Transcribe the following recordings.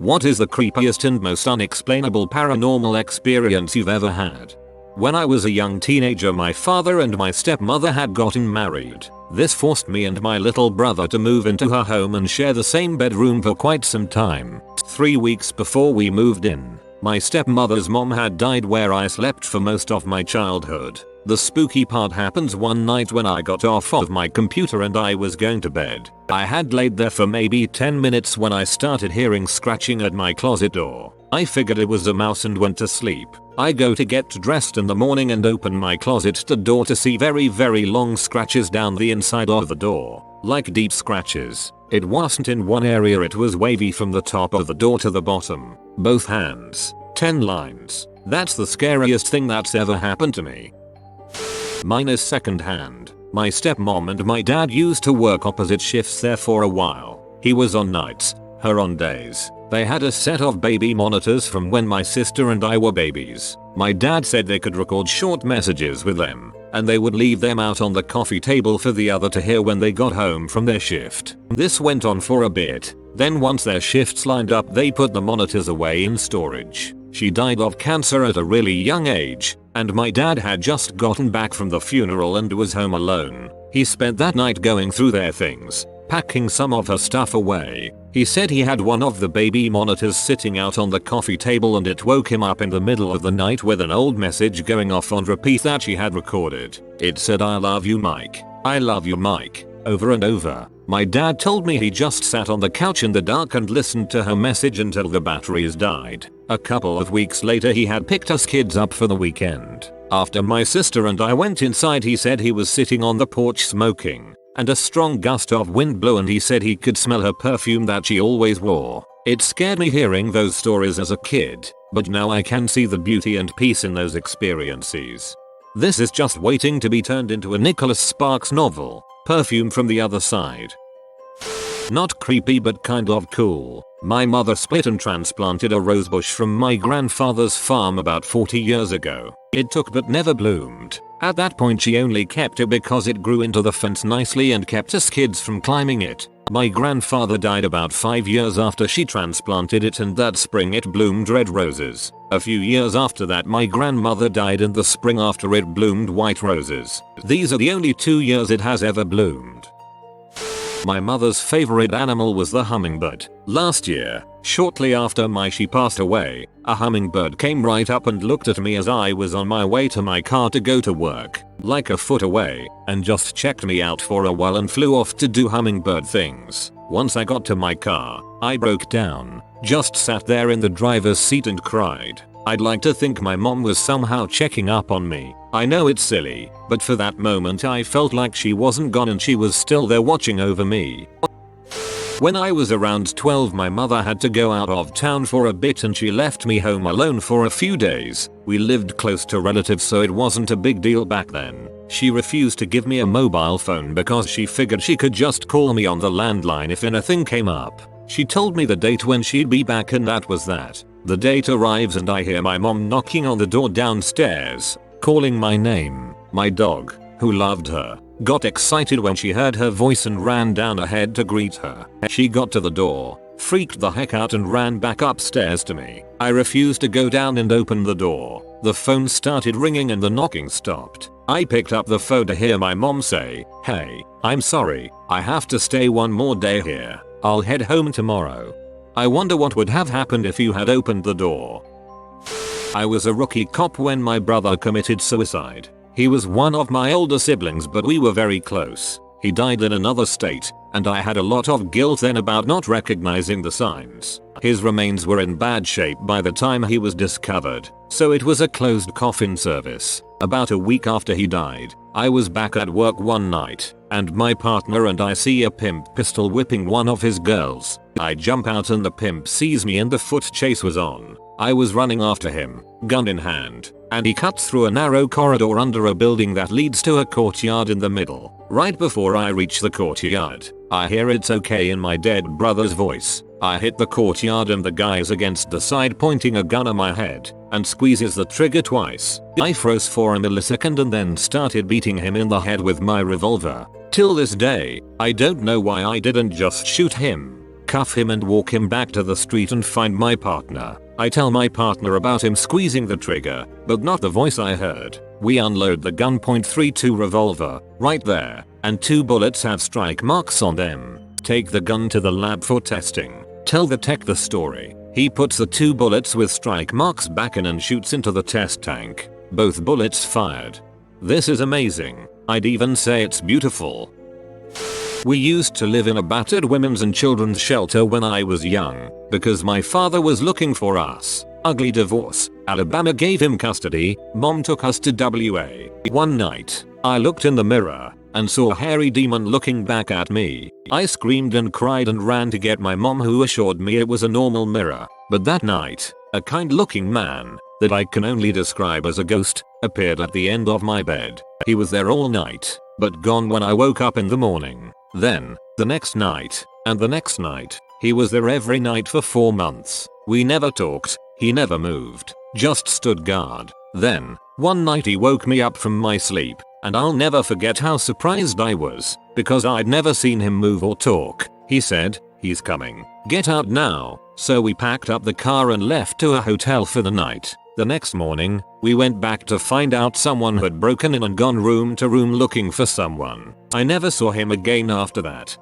What is the creepiest and most unexplainable paranormal experience you've ever had? When I was a young teenager, my father and my stepmother had gotten married. This forced me and my little brother to move into her home and share the same bedroom for quite some time. 3 weeks before we moved in, my stepmother's mom had died where I slept for most of my childhood. The spooky part happens one night when I got off of my computer and I was going to bed. I had laid there for maybe 10 minutes when I started hearing scratching at my closet door. I figured it was a mouse and went to sleep. I go to get dressed in the morning and open my closet door to see very long scratches down the inside of the door. Like deep scratches. It wasn't in one area, it was wavy from the top of the door to the bottom. Both hands. 10 lines. That's the scariest thing that's ever happened to me. Mine is secondhand. My stepmom and my dad used to work opposite shifts there for a while. He was on nights, her on days. They had a set of baby monitors from when my sister and I were babies. My dad said they could record short messages with them, and they would leave them out on the coffee table for the other to hear when they got home from their shift. This went on for a bit. Then once their shifts lined up, they put the monitors away in storage. She died of cancer at a really young age, and my dad had just gotten back from the funeral and was home alone. He spent that night going through their things, packing some of her stuff away. He said he had one of the baby monitors sitting out on the coffee table and it woke him up in the middle of the night with an old message going off on repeat that she had recorded. It said, "I love you, Mike. I love you, Mike," over and over. My dad told me he just sat on the couch in the dark and listened to her message until the batteries died. A couple of weeks later he had picked us kids up for the weekend. After my sister and I went inside, he said he was sitting on the porch smoking, and a strong gust of wind blew and he said he could smell her perfume that she always wore. It scared me hearing those stories as a kid, but now I can see the beauty and peace in those experiences. This is just waiting to be turned into a Nicholas Sparks novel, Perfume from the Other Side. Not creepy but kind of cool. My mother split and transplanted a rosebush from my grandfather's farm about 40 years ago. It took but never bloomed. At that point she only kept it because it grew into the fence nicely and kept us kids from climbing it. My grandfather died about 5 years after she transplanted it, and that spring it bloomed red roses. A few years after that my grandmother died and the spring after it bloomed white roses. These are the only 2 years it has ever bloomed. My mother's favorite animal was the hummingbird. Last year, shortly after she passed away, a hummingbird came right up and looked at me as I was on my way to my car to go to work, like a foot away, and just checked me out for a while and flew off to do hummingbird things. Once I got to my car, I broke down, just sat there in the driver's seat and cried. I'd like to think my mom was somehow checking up on me. I know it's silly, but for that moment I felt like she wasn't gone and she was still there watching over me. When I was around 12, my mother had to go out of town for a bit and she left me home alone for a few days. We lived close to relatives, so it wasn't a big deal back then. She refused to give me a mobile phone because she figured she could just call me on the landline if anything came up. She told me the date when she'd be back, and that was that. The date arrives and I hear my mom knocking on the door downstairs, calling my name. My dog, who loved her, got excited when she heard her voice and ran down ahead to greet her. She got to the door, freaked the heck out and ran back upstairs to me. I refused to go down and open the door. The phone started ringing and the knocking stopped. I picked up the phone to hear my mom say, "Hey, I'm sorry, I have to stay one more day here. I'll head home tomorrow." I wonder what would have happened if you had opened the door. I was a rookie cop when my brother committed suicide. He was one of my older siblings, but we were very close. He died in another state, and I had a lot of guilt then about not recognizing the signs. His remains were in bad shape by the time he was discovered, so it was a closed coffin service. About a week after he died, I was back at work one night, and my partner and I see a pimp pistol whipping one of his girls. I jump out and the pimp sees me and the foot chase was on. I was running after him, gun in hand, and he cuts through a narrow corridor under a building that leads to a courtyard in the middle. Right before I reach the courtyard, I hear "It's okay" in my dead brother's voice. I hit the courtyard and the guy's against the side pointing a gun at my head and squeezes the trigger twice. I froze for a millisecond and then started beating him in the head with my revolver. Till this day, I don't know why I didn't just shoot him. cuff him and walk him back to the street and find my partner. I tell my partner about him squeezing the trigger, but not the voice I heard. We unload the gun .32 revolver, right there, and 2 bullets have strike marks on them. Take the gun to the lab for testing. Tell the tech the story. He puts the 2 bullets with strike marks back in and shoots into the test tank. Both bullets fired. This is amazing. I'd even say it's beautiful. We used to live in a battered women's and children's shelter when I was young, because my father was looking for us. Ugly divorce. Alabama gave him custody. Mom took us to WA. One night, I looked in the mirror and saw a hairy demon looking back at me. I screamed and cried and ran to get my mom, who assured me it was a normal mirror. But that night, a kind-looking man, that I can only describe as a ghost, appeared at the end of my bed. He was there all night, but gone when I woke up in the morning. Then, the next night, and the next night, he was there every night for 4 months. We never talked, he never moved, just stood guard. Then, one night he woke me up from my sleep, and I'll never forget how surprised I was, because I'd never seen him move or talk. He said, "He's coming. Get out now." So we packed up the car and left to a hotel for the night. The next morning, we went back to find out someone had broken in and gone room to room looking for someone. I never saw him again after that.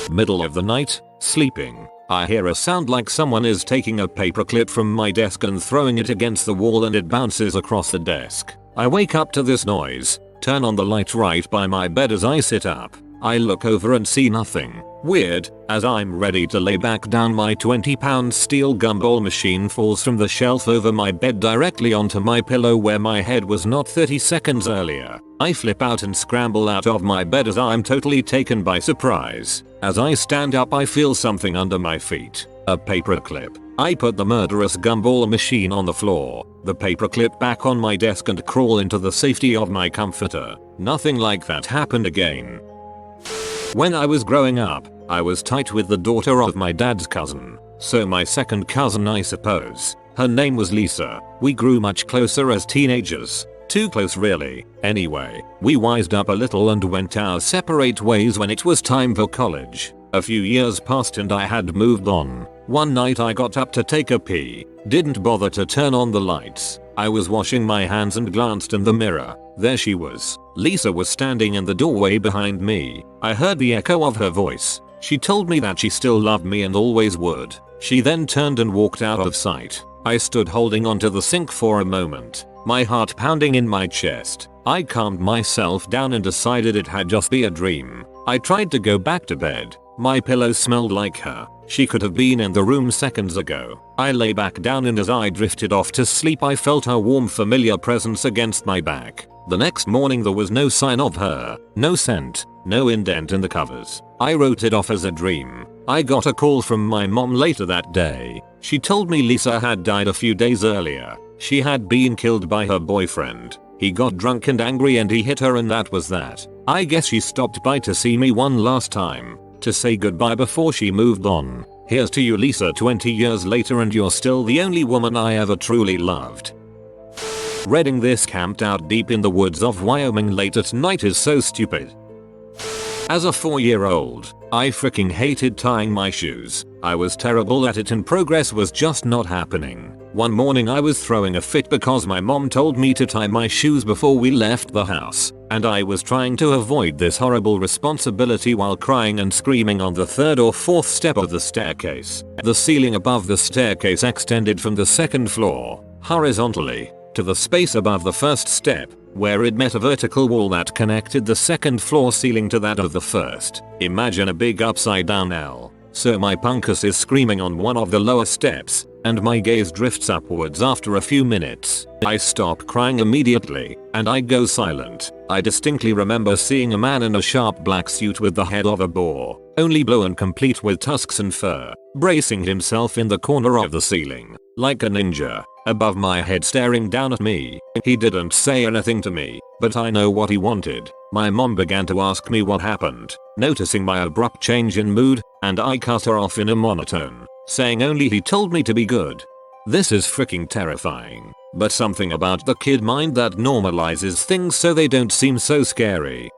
Middle of the night, sleeping. I hear a sound like someone is taking a paperclip from my desk and throwing it against the wall, and it bounces across the desk. I wake up to this noise, turn on the light right by my bed as I sit up. I look over and see nothing. Weird. As I'm ready to lay back down, my 20-pound steel gumball machine falls from the shelf over my bed directly onto my pillow where my head was not 30 seconds earlier. I flip out and scramble out of my bed as I'm totally taken by surprise. As I stand up, I feel something under my feet. A paperclip. I put the murderous gumball machine on the floor, the paperclip back on my desk, and crawl into the safety of my comforter. Nothing like that happened again. When I was growing up, I was tight with the daughter of my dad's cousin. So my second cousin, I suppose. Her name was Lisa. We grew much closer as teenagers. Too close really. Anyway, we wised up a little and went our separate ways when it was time for college. A few years passed and I had moved on. One night I got up to take a pee. Didn't bother to turn on the lights. I was washing my hands and glanced in the mirror. There she was. Lisa was standing in the doorway behind me. I heard the echo of her voice. She told me that she still loved me and always would. She then turned and walked out of sight. I stood holding onto the sink for a moment, my heart pounding in my chest. I calmed myself down and decided it had just been a dream. I tried to go back to bed. My pillow smelled like her. She could have been in the room seconds ago. I lay back down, and as I drifted off to sleep, I felt her warm, familiar presence against my back. The next morning there was no sign of her, no scent, no indent in the covers. I wrote it off as a dream. I got a call from my mom later that day. She told me Lisa had died a few days earlier. She had been killed by her boyfriend. He got drunk and angry and he hit her, and that was that. I guess she stopped by to see me one last time, to say goodbye before she moved on. Here's to you, Lisa, 20 years later, and you're still the only woman I ever truly loved. Reading this camped out deep in the woods of Wyoming late at night is so stupid. As a 4-year-old, I freaking hated tying my shoes. I was terrible at it and progress was just not happening. One morning I was throwing a fit because my mom told me to tie my shoes before we left the house, and I was trying to avoid this horrible responsibility while crying and screaming on the 3rd or 4th step of the staircase. The ceiling above the staircase extended from the 2nd floor, horizontally, to the space above the 1st step, where it met a vertical wall that connected the 2nd floor ceiling to that of the 1st. Imagine a big upside down L. So my punkus is screaming on one of the lower steps, and my gaze drifts upwards after a few minutes. I stop crying immediately, and I go silent. I distinctly remember seeing a man in a sharp black suit with the head of a boar, only blue and complete with tusks and fur, bracing himself in the corner of the ceiling, like a ninja, above my head staring down at me. He didn't say anything to me, but I know what he wanted. My mom began to ask me what happened, noticing my abrupt change in mood, and I cut her off in a monotone, saying only he told me to be good. This is freaking terrifying, but something about the kid mind that normalizes things so they don't seem so scary.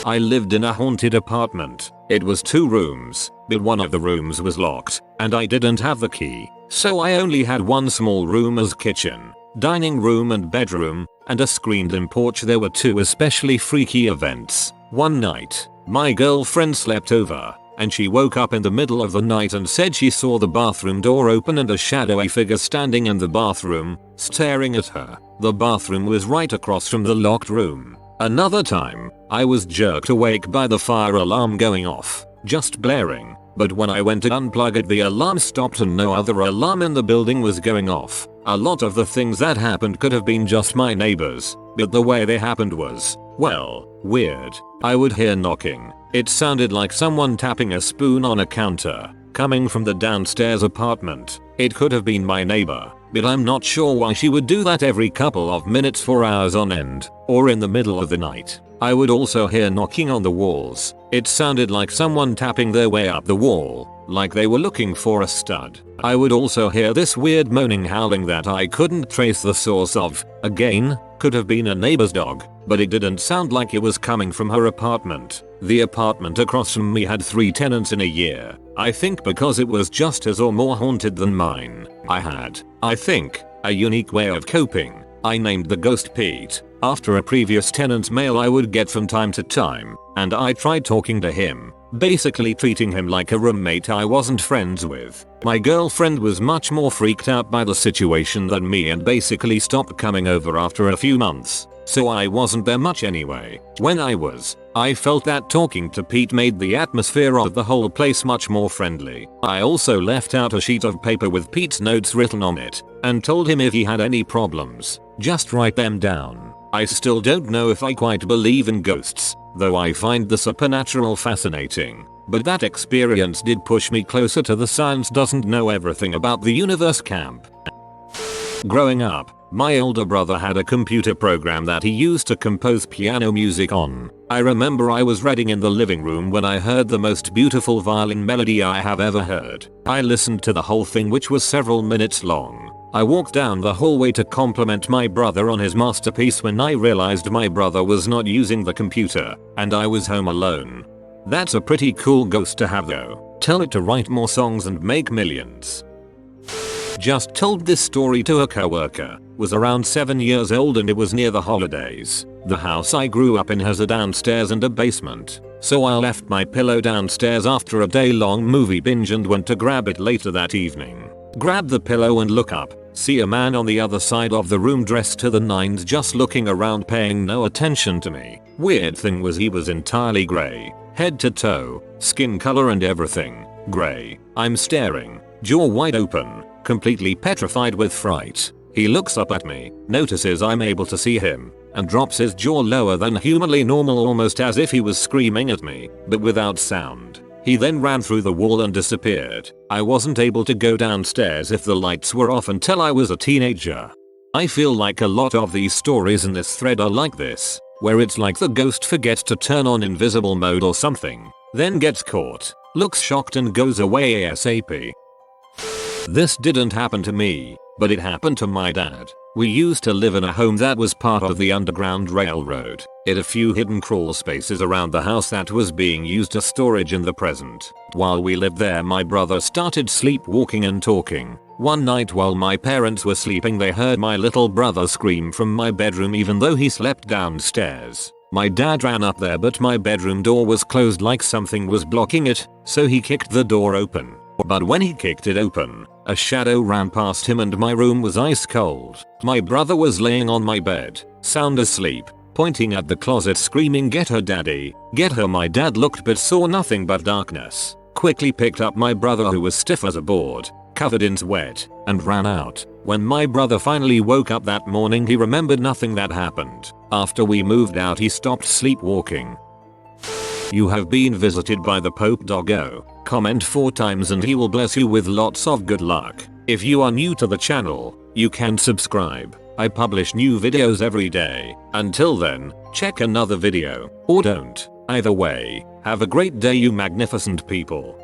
I lived in a haunted apartment. It was 2 rooms, but one of the rooms was locked, and I didn't have the key, so I only had one small room as kitchen, dining room and bedroom, and a screened-in porch. There were two especially freaky events. One night, my girlfriend slept over, and she woke up in the middle of the night and said she saw the bathroom door open and a shadowy figure standing in the bathroom, staring at her. The bathroom was right across from the locked room. Another time, I was jerked awake by the fire alarm going off, just blaring, but when I went to unplug it the alarm stopped and no other alarm in the building was going off. A lot of the things that happened could have been just my neighbors, but the way they happened was, well, weird. I would hear knocking. It sounded like someone tapping a spoon on a counter, coming from the downstairs apartment. It could have been my neighbor, but I'm not sure why she would do that every couple of minutes for hours on end, or in the middle of the night. I would also hear knocking on the walls. It sounded like someone tapping their way up the wall, like they were looking for a stud. I would also hear this weird moaning howling that I couldn't trace the source of. Again, could have been a neighbor's dog, but it didn't sound like it was coming from her apartment. The apartment across from me had 3 tenants in a year. I think because it was just as or more haunted than mine. I think, a unique way of coping. I named the ghost Pete, after a previous tenant's mail I would get from time to time, and I tried talking to him, basically treating him like a roommate I wasn't friends with. My girlfriend was much more freaked out by the situation than me and basically stopped coming over after a few months, so I wasn't there much anyway. When I felt that talking to Pete made the atmosphere of the whole place much more friendly. I also left out a sheet of paper with Pete's notes written on it, and told him if he had any problems, just write them down. I still don't know if I quite believe in ghosts, though I find the supernatural fascinating, but that experience did push me closer to the science doesn't know everything about the universe camp. Growing up, my older brother had a computer program that he used to compose piano music on. I remember I was reading in the living room when I heard the most beautiful violin melody I have ever heard. I listened to the whole thing, which was several minutes long. I walked down the hallway to compliment my brother on his masterpiece when I realized my brother was not using the computer, and I was home alone. That's a pretty cool ghost to have though. Tell it to write more songs and make millions. Just told this story to a coworker. Was around 7 years old and it was near the holidays. The house I grew up in has a downstairs and a basement, so I left my pillow downstairs after a day-long movie binge and went to grab it later that evening. Grab the pillow and look up, see a man on the other side of the room dressed to the nines just looking around paying no attention to me. Weird thing was he was entirely grey, head to toe, skin color and everything, grey. I'm staring, jaw wide open, completely petrified with fright. He looks up at me, notices I'm able to see him, and drops his jaw lower than humanly normal, almost as if he was screaming at me, but without sound. He then ran through the wall and disappeared. I wasn't able to go downstairs if the lights were off until I was a teenager. I feel like a lot of these stories in this thread are like this, where it's like the ghost forgets to turn on invisible mode or something, then gets caught, looks shocked and goes away ASAP. This didn't happen to me, but it happened to my dad. We used to live in a home that was part of the Underground Railroad. It had a few hidden crawl spaces around the house that was being used as storage in the present. While we lived there, my brother started sleepwalking and talking. One night while my parents were sleeping, they heard my little brother scream from my bedroom even though he slept downstairs. My dad ran up there, but my bedroom door was closed like something was blocking it, so he kicked the door open. But when he kicked it open, a shadow ran past him and my room was ice cold. My brother was laying on my bed, sound asleep, pointing at the closet screaming, "Get her, daddy, get her." My dad looked but saw nothing but darkness, quickly picked up my brother who was stiff as a board, covered in sweat, and ran out. When my brother finally woke up that morning, he remembered nothing that happened. After we moved out, he stopped sleepwalking. You have been visited by the Pope Doggo. Comment 4 times and he will bless you with lots of good luck. If you are new to the channel, you can subscribe. I publish new videos every day. Until then, check another video, or don't. Either way, have a great day you magnificent people.